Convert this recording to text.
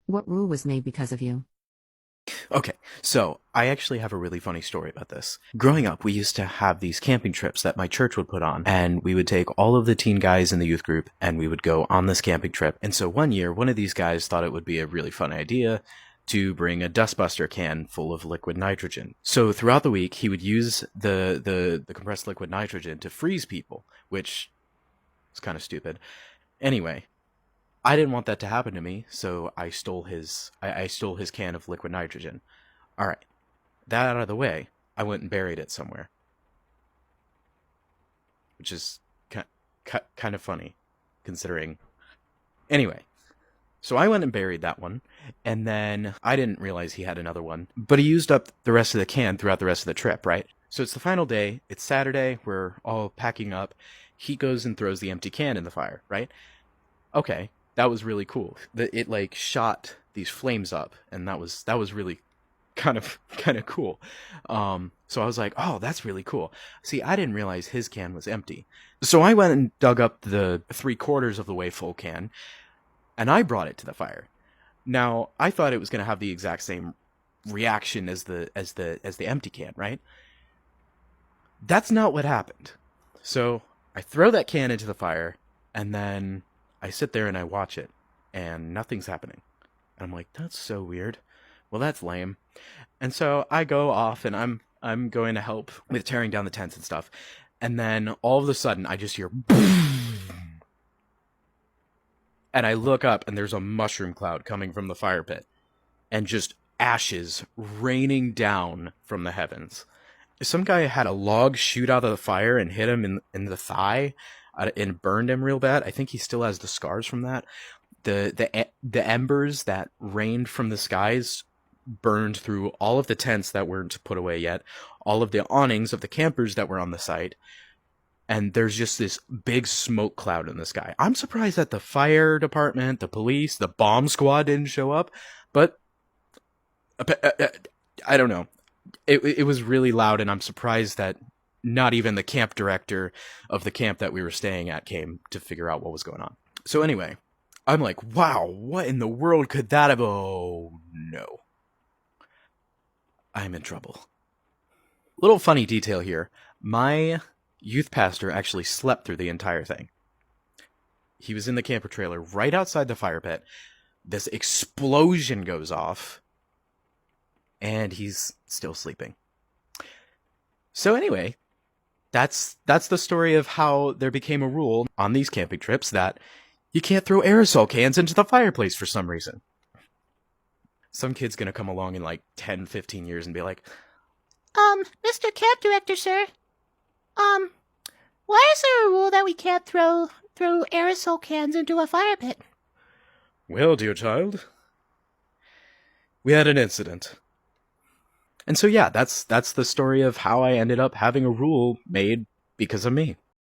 What rule was made because of you? Okay, so I actually have a really funny story about this. Growing up, we used to have these camping trips that my church would put on, and we would take all of the teen guys in the youth group and we would go on this camping trip. And so one year, one of these guys thought it would be a really fun idea to bring a dustbuster can full of liquid nitrogen. So throughout the week, he would use the compressed liquid nitrogen to freeze people, which is kind of stupid. Anyway, I didn't want that to happen to me, so I stole his can of liquid nitrogen. All right, that out of the way, I went and buried it somewhere, which is kind of funny, considering. Anyway, so I went and buried that one, and then I didn't realize he had another one, but he used up the rest of the can throughout the rest of the trip, right? So it's the final day. It's Saturday. We're all packing up. He goes and throws the empty can in the fire, right? Okay, that was really cool. It like shot these flames up, and that was really kind of cool. So I was like, oh, that's really cool. See, I didn't realize his can was empty. So I went and dug up the 3/4 of the way full can, and I brought it to the fire. Now I thought it was going to have the exact same reaction as the empty can, right? That's not what happened. So I throw that can into the fire, and then I sit there and I watch it, and nothing's happening. And I'm like, that's so weird. Well, that's lame. And so I go off and I'm going to help with tearing down the tents and stuff. And then all of a sudden I just hear and I look up and there's a mushroom cloud coming from the fire pit and just ashes raining down from the heavens. Some guy had a log shoot out of the fire and hit him in the thigh and burned him real bad. I think he still has the scars from that. The embers that rained from the skies burned through all of the tents that weren't put away yet, all of the awnings of the campers that were on the site, and there's just this big smoke cloud in the sky. I'm surprised that the fire department, the police, the bomb squad didn't show up, but I don't know. It was really loud, and I'm surprised that not even the camp director of the camp that we were staying at came to figure out what was going on. So anyway, I'm like, wow, what in the world could that have? Oh no, I'm in trouble. Little funny detail here. My youth pastor actually slept through the entire thing. He was in the camper trailer right outside the fire pit. This explosion goes off, and he's still sleeping. So anyway, that's the story of how there became a rule on these camping trips that you can't throw aerosol cans into the fireplace for some reason. Some kid's gonna come along in like 10, 15 years and be like, Mr. Camp Director, sir. Um, why is there a rule that we can't throw aerosol cans into a fire pit? well, dear child, we had an incident. And so yeah, that's the story of how I ended up having a rule made because of me.